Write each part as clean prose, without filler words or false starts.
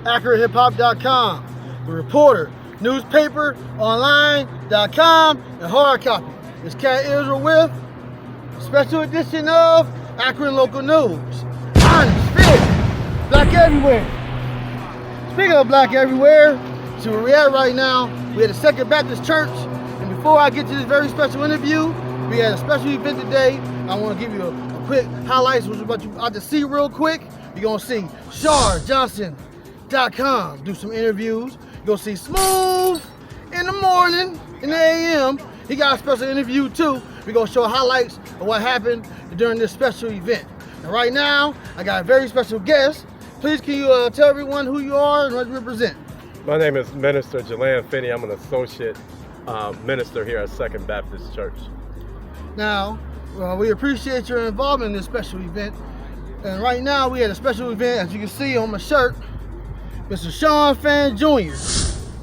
AkronHipHop.com. The Reporter, newspaper, online.com, and hard copy. It's Cat Israel with a special edition of Akron Local News. Honest, fair, black everywhere. Speaking of black everywhere, see where we're at right now. We at the Second Baptist Church, and before I get to this very special interview, we had a special event today. I want to give you a quick highlights, which is what you ought to see real quick. You're going to see SharJohnson.com do some interviews. You're going to see Smooth in the morning, in the AM. He got a special interview too. We're going to show highlights of what happened during this special event. And right now, I got a very special guest. Please can you tell everyone who you are and what you represent? My name is Minister Jalan Finney. I'm an associate minister here at Second Baptist Church. Now, we appreciate your involvement in this special event. And right now, we had a special event, as you can see on my shirt, Mr. Sean Fan Jr.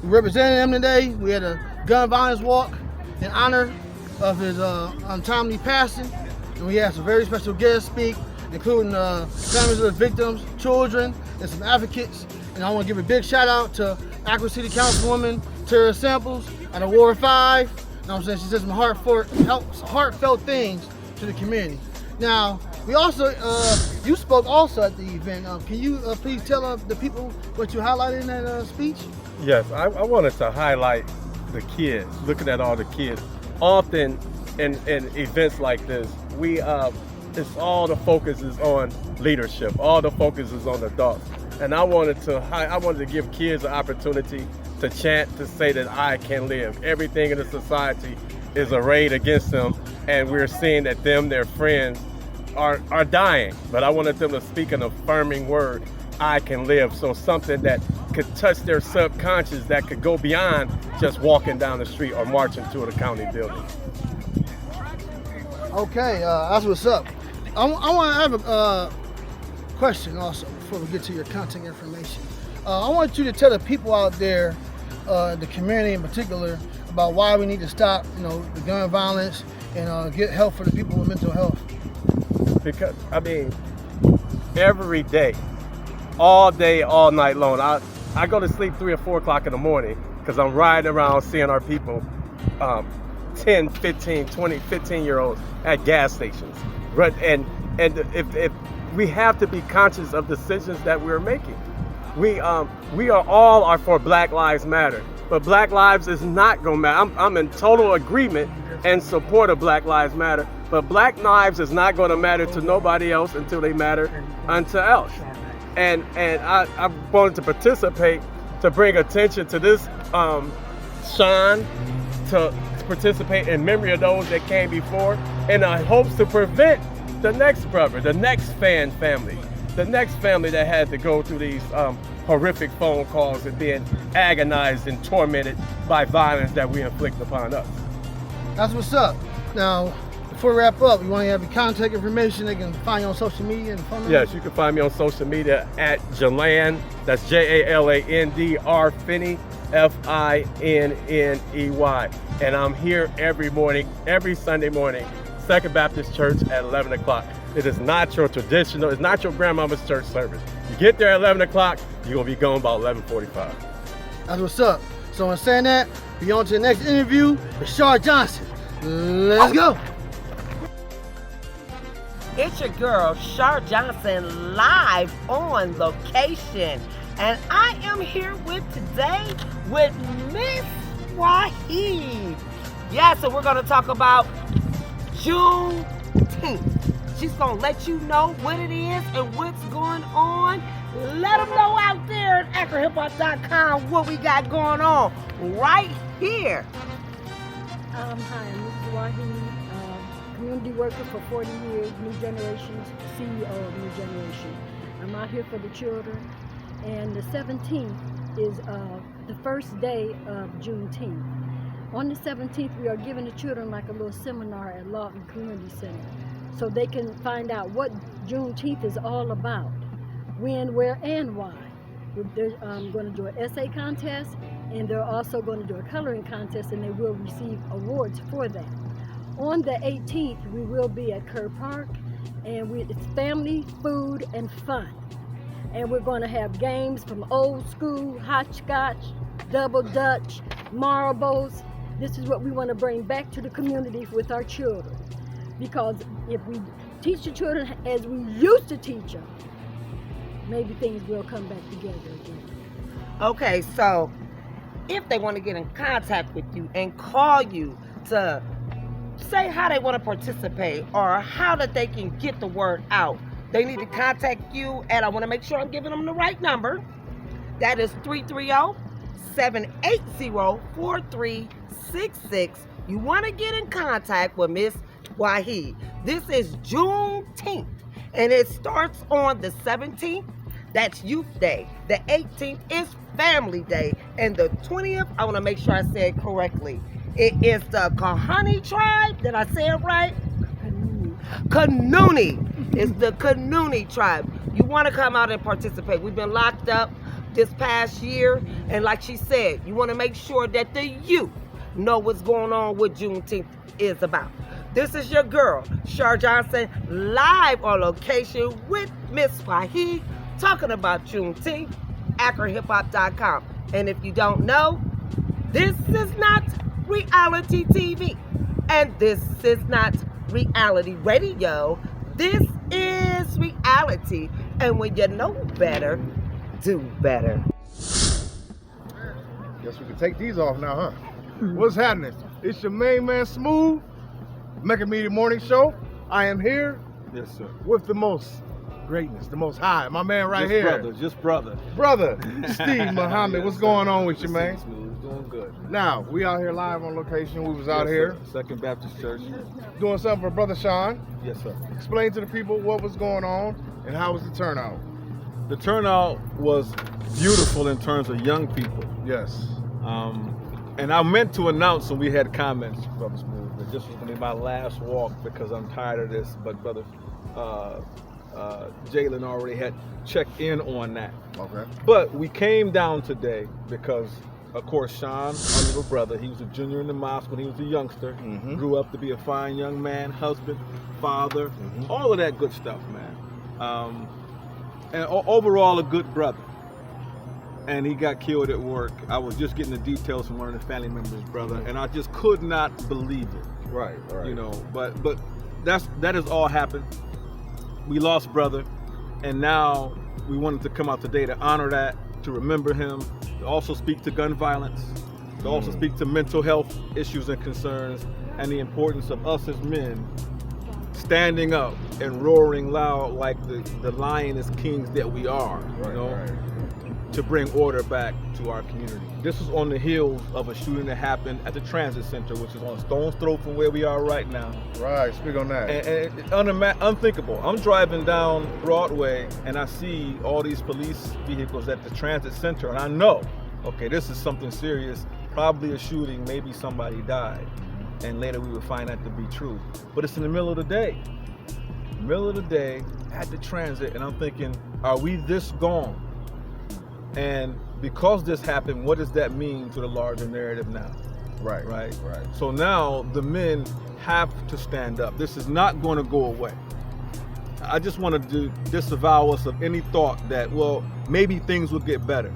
We represented him today. We had a gun violence walk in honor of his untimely passing. And we had some very special guests speak, including families of the victims, children, and some advocates. And I want to give a big shout out to Akron City Councilwoman Tara Samples out of Ward 5. You know what I'm saying? She said some heartfelt things to the community. Now, we also, you spoke also at the event. Can you please tell the people what you highlighted in that speech? Yes, I wanted to highlight the kids, looking at all the kids. Often in events like this, it's all the focus is on leadership. All the focus is on adults. And I wanted to give kids an opportunity to chant, to say that I can live. Everything in the society is arrayed against them, and we're seeing that their friends are dying. But I wanted them to speak an affirming word, I can live. So something that could touch their subconscious, that could go beyond just walking down the street or marching to the county building. Okay, that's what's up. I want to have a question also before we get to your contact information. I want you to tell the people out there, the community in particular, about why we need to stop, the gun violence and get help for the people with mental health. Because, every day, all day, all night long, I go to sleep 3 or 4 o'clock in the morning because I'm riding around seeing our people, 10, 15, 20, 15-year-olds at gas stations. And if we have to be conscious of decisions that we're making. We are all for Black Lives Matter, but Black Lives is not gonna matter. I'm in total agreement and support of Black Lives Matter, but Black lives is not gonna matter to nobody else until they matter unto else. And I wanted to participate to bring attention to this, Sean, to participate in memory of those that came before, in hopes to prevent the next brother, the next family, the next family that had to go through these horrific phone calls and being agonized and tormented by violence that we inflict upon us. That's what's up. Now, before we wrap up, you want to have your contact information. They can find you on social media and phone number? Yes, you can find me on social media at Jalan, that's JALANDR Finney, FINNEY. And I'm here every morning, every Sunday morning, Second Baptist Church at 11 o'clock. It is not your traditional, it's not your grandmama's church service. You get there at 11 o'clock, you're going to be going about 11:45. That's what's up. So in saying that, be on to the next interview with Shar Johnson. Let's go. It's your girl, Shar Johnson, live on location. And I am here today with Miss Wahid. Yeah, so we're going to talk about Juneteenth. She's going to let you know what it is and what's going on. Let them know out there at AkronHipHop.com what we got going on right here. Hi, I'm Mrs. Wahid, community worker for 40 years, New Generation's CEO of New Generation. I'm out here for the children, and the 17th is the first day of Juneteenth. On the 17th, we are giving the children like a little seminar at Lawton Community Center, so they can find out what Juneteenth is all about, when, where, and why. They're going to do an essay contest, and they're also going to do a coloring contest, and they will receive awards for that. On the 18th, we will be at Kerr Park, and it's family, food, and fun. And we're going to have games from old school, hopscotch, double dutch, marbles. This is what we want to bring back to the community with our children. Because if we teach the children as we used to teach them, maybe things will come back together again. Okay, so if they want to get in contact with you and call you to say how they want to participate or how that they can get the word out, they need to contact you, and I want to make sure I'm giving them the right number. That is 330-780-4366. You want to get in contact with Miss Waheed. This is Juneteenth, and it starts on the 17th. That's Youth Day. The 18th is Family Day. And the 20th, I want to make sure I say it correctly. It is the Kahani tribe. Did I say it right? Kanuni. It's the Kanuni tribe. You want to come out and participate. We've been locked up this past year. And like she said, you want to make sure that the youth know what's going on, what Juneteenth is about. This is your girl, Shar Johnson, live on location with Miss Waheed, talking about Juneteenth, AkronHipHop.com. And if you don't know, this is not reality TV. And this is not reality radio. This is reality. And when you know better, do better. Guess we can take these off now, huh? What's happening? It's your main man, Smooth, Mecca Media Morning Show. I am here. Yes, sir. With the most greatness, the most high. My man right here. Just brother. Brother, Steve Mohammed. Yes, what's sir. going on with you, man? Smooth, doing good. Now, we out here live on location. We was out Yes, here sir. Second Baptist Church. doing something for Brother Sean. Yes, sir. Explain to the people what was going on and how was the turnout. The turnout was beautiful in terms of young people. Yes. And I meant to announce when we had comments, Brother Smooth, that this was going to be my last walk because I'm tired of this. But Brother Jalen already had checked in on that. Okay. But we came down today because, of course, Sean, our little brother, he was a junior in the mosque when he was a youngster. Mm-hmm. Grew up to be a fine young man, husband, father, all of that good stuff, man. And overall, a good brother. And he got killed at work. I was just getting the details from one of the family members, brother, and I just could not believe it. Right. You know, but that has all happened. We lost brother, and now we wanted to come out today to honor that, to remember him, to also speak to gun violence, to also speak to mental health issues and concerns, and the importance of us as men standing up and roaring loud like the lioness kings that we are, you know, to bring order back to our community. This was on the heels of a shooting that happened at the transit center, which is on a stone's throw from where we are right now. Right, speak on that. And unthinkable. I'm driving down Broadway and I see all these police vehicles at the transit center, and I know, okay, this is something serious, probably a shooting, maybe somebody died. And later we would find that to be true. But it's in the middle of the day. Middle of the day at the transit, and I'm thinking, are we this gone? And because this happened, what does that mean to the larger narrative now? Right. So now the men have to stand up. This is not going to go away. I just want to disavow us of any thought that, well, maybe things will get better.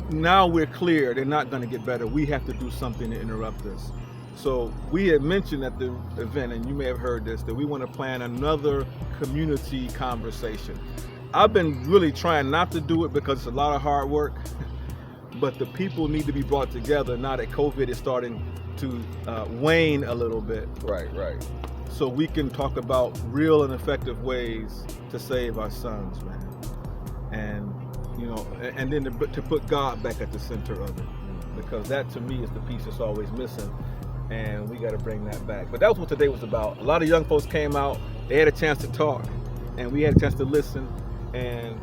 Now we're clear they're not going to get better. We have to do something to interrupt this. So we had mentioned at the event, and you may have heard this, that we want to plan another community conversation. I've been really trying not to do it because it's a lot of hard work, but the people need to be brought together now that COVID is starting to wane a little bit. Right. So we can talk about real and effective ways to save our sons, man. And, you know, and then to put God back at the center of it, because that to me is the piece that's always missing. And we got to bring that back. But that was what today was about. A lot of young folks came out, they had a chance to talk, and we had a chance to listen. And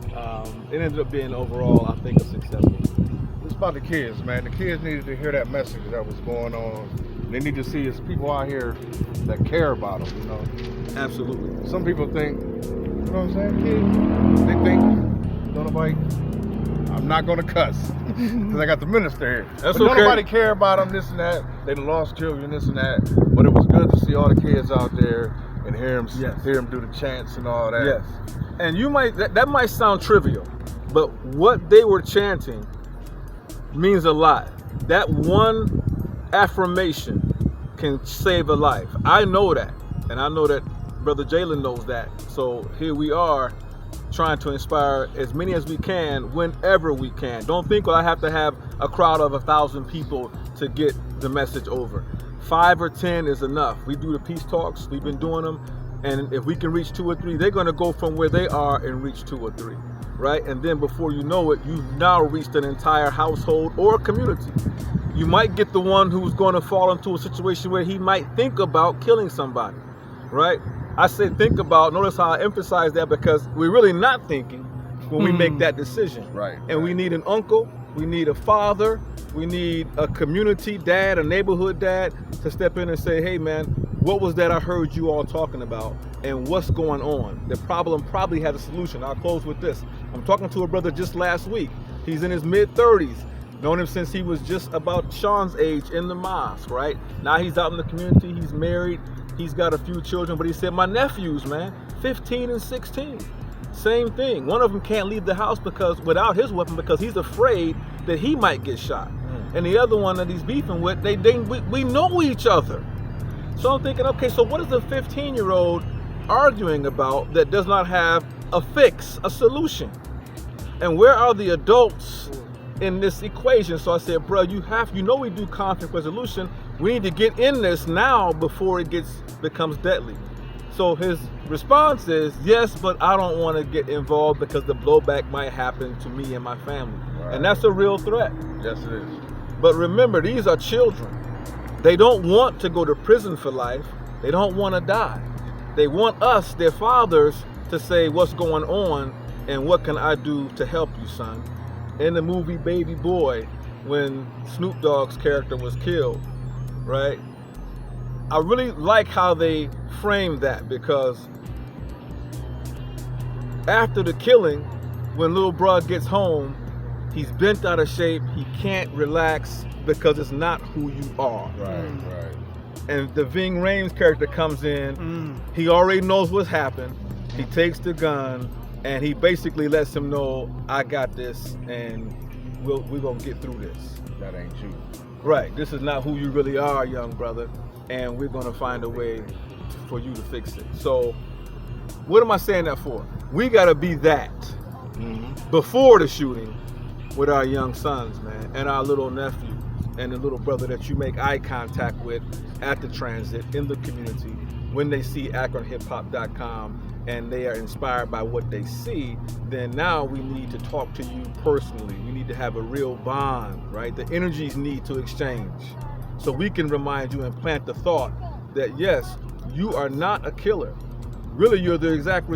it ended up being overall, I think, a successful. It's about the kids, man. The kids needed to hear that message that was going on. They need to see us people out here that care about them, you know. Absolutely. Some people think, you know what I'm saying, kids? They think, don't nobody, I'm not gonna cuss, because I got the minister here. That's but okay. Don't nobody care about them, this and that. They lost children, this and that. But it was good to see all the kids out there and hear him do the chants and all that. Yes. And you might that might sound trivial, but what they were chanting means a lot. That one affirmation can save a life. I know that, and I know that Brother Jalen knows that. So here we are, trying to inspire as many as we can whenever we can. Don't think, well, I have to have a crowd of 1,000 people to get the message over. 5 or 10 is enough. We do the peace talks. We've been doing them. And if we can reach 2 or 3, they're going to go from where they are and reach 2 or 3, right? And then before you know it, you've now reached an entire household or community. You might get the one who's going to fall into a situation where he might think about killing somebody, right? I say think about, notice how I emphasize that, because we're really not thinking when we make that decision. Right. And we need an uncle, we need a father, we need a community dad, a neighborhood dad to step in and say, hey man, what was that I heard you all talking about, and what's going on? The problem probably has a solution. I'll close with this. I'm talking to a brother just last week. He's in his mid-30s. Known him since he was just about Sean's age in the mosque, right? Now he's out in the community, he's married, he's got a few children, but he said, my nephews, man, 15 and 16. Same thing. One of them can't leave the house without his weapon because he's afraid that he might get shot. And the other one that he's beefing with, we know each other. So I'm thinking, okay, so what is a 15-year-old arguing about that does not have a fix, a solution? And where are the adults in this equation? So I said, bro, you know we do conflict resolution. We need to get in this now before it becomes deadly. So his response is, yes, but I don't want to get involved because the blowback might happen to me and my family. Right. And that's a real threat. Yes, it is. But remember, these are children. They don't want to go to prison for life. They don't want to die. They want us, their fathers, to say what's going on and what can I do to help you, son. In the movie Baby Boy, when Snoop Dogg's character was killed, right? I really like how they framed that, because after the killing, when little bruh gets home, he's bent out of shape, he can't relax because it's not who you are. Right. And the Ving Rhames character comes in, he already knows what's happened, he takes the gun, and he basically lets him know, I got this, and we're gonna get through this. That ain't you. Right, this is not who you really are, young brother, and we're gonna find a way for you to fix it. So, what am I saying that for? We gotta be that before the shooting with our young sons, man, and our little nephew, and the little brother that you make eye contact with at the transit, in the community, when they see AkronHipHop.com and they are inspired by what they see, then now we need to talk to you personally. We need to have a real bond, right? The energies need to exchange. So we can remind you and plant the thought that yes, you are not a killer. Really, you're the exact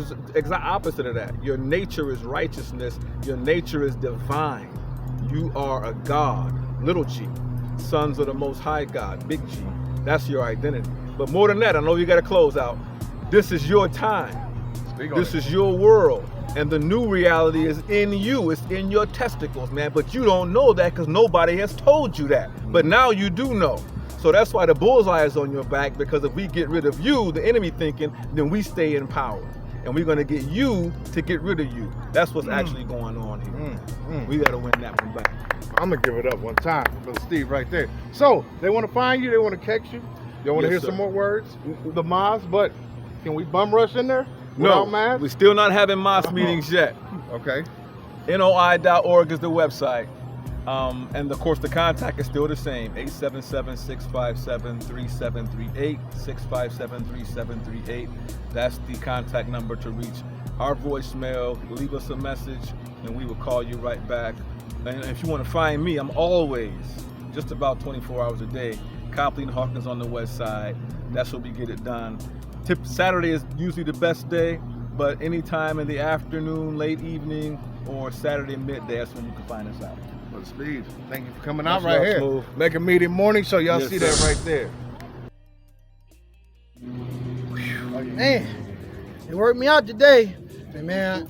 opposite of that. Your nature is righteousness. Your nature is divine. You are a God, little g, sons of the Most High God, big G. That's your identity. But more than that, I know you got to close out. This is your time. This is your world. And the new reality is in you. It's in your testicles, man. But you don't know that because nobody has told you that. But now you do know. So that's why the bullseye is on your back, because if we get rid of you, the enemy thinking, then we stay in power. And we're going to get you to get rid of you. That's what's actually going on here. We got to win that one back. I'm going to give it up one time for Brother Steve right there. So, they want to find you, they want to catch you. They want to hear some more words, the mosque, but can we bum rush in there without masks? We're still not having mosque meetings yet. Okay. NOI.org is the website. And of course the contact is still the same, 877-657-3738, 657-3738. That's the contact number to reach our voicemail. Leave us a message and we will call you right back. And if you want to find me, I'm always, just about 24 hours a day, Copley and Hawkins on the west side. That's where we get it done. Saturday is usually the best day, but anytime in the afternoon, late evening, or Saturday midday, that's when you can find us out. Well, Steve, thank you for coming out right here. Smooth. Make a meeting morning, so y'all see that right there. Man, it worked me out today. And man,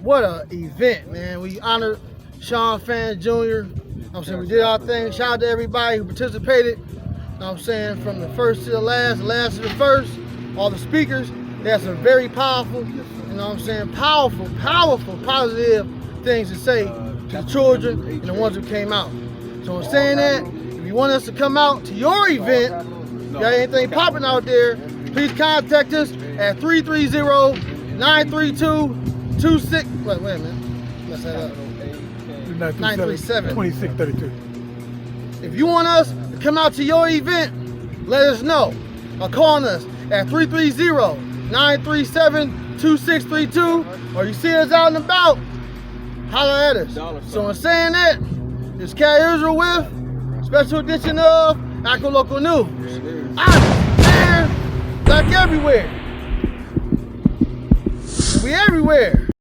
what a event, man. We honored Sean Fan Jr. I'm saying we did our thing. Shout out to everybody who participated. I'm saying from the first to the last to the first. all the speakers. They have some very powerful, you know what I'm saying, powerful, positive things to say to the children and the ones who came out. So in saying that, if you want us to come out to your event, got anything popping out there, please contact us at 330-932-26. Wait a minute. Mess that up. 937. 2632. If you want us to come out to your event, let us know. Or call us at 330-937-2632. Or you see us out and about, holler at us. So in saying that, this Cat Israel with special edition of Akron Local News. I'm there, like everywhere. We everywhere.